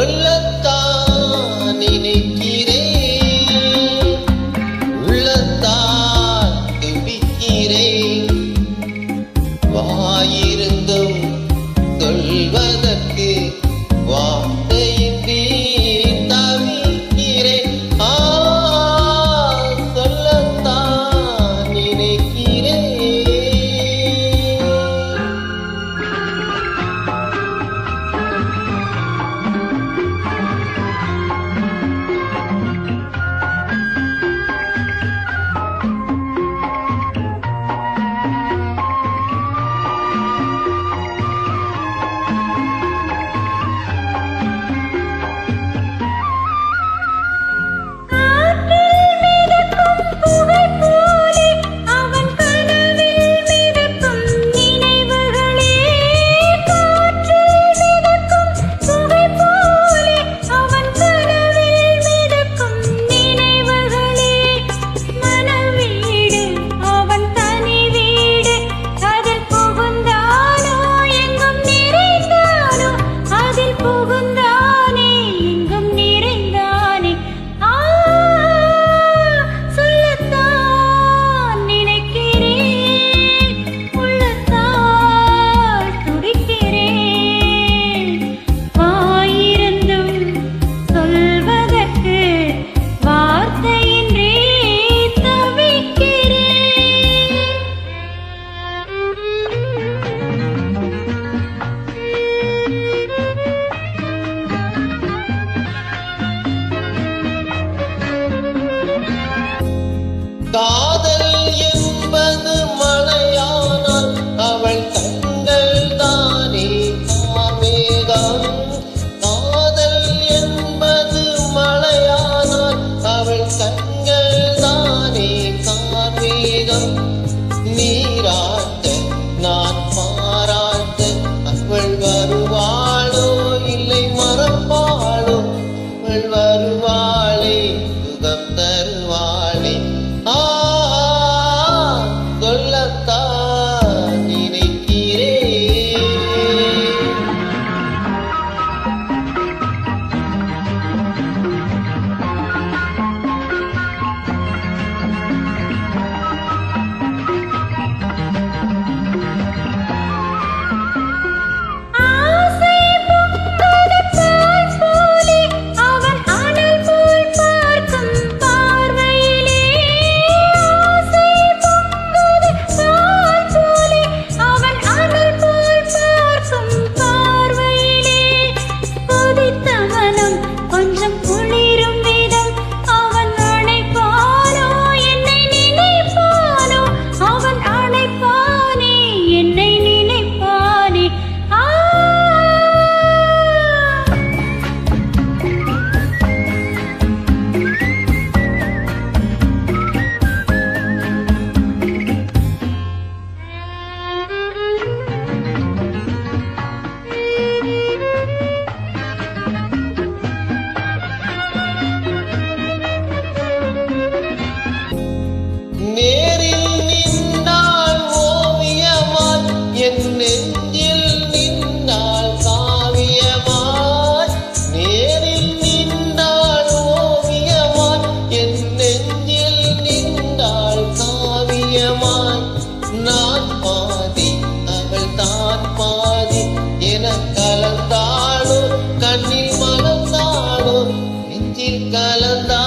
சொல்லத்தான் நினைக்கிறேன், உள்ளத்தால் துடிக்கிறேன். வாயிருந்தும் சொல்வதற்கு வார்த்தையின்றி தவிக்கிறேன். சொல்லத்தான் நினைக்கிறேன். காதல் என்பது மழையானால் அவள் கண்கள் தானே கார்மேகம். காதல் என்பது மழையானால் அவள் கண்கள் தானே கார்மேகம். நீராட்ட நான் பாராட்ட அவள் வருவாளோ இல்லை மறப்பாளோ, அவள் வருவாளே சுகம் தருவாளே. சொல்லத்தான் நினைக்கிறேன். நேரில் நின்றாள் ஓவியமாய், என் நெஞ்சில் நின்றாள் காவியமாய். நேரில் நின்றாள் ஓவியமாய், என் நெஞ்சில் நின்றாள் காவியமாய். நான் பாதி அவள் தான் பாதி என கலந்தாளோ, கண்ணில் மலர்ந்தாளோ, நெஞ்சில் கலந்தாளோ.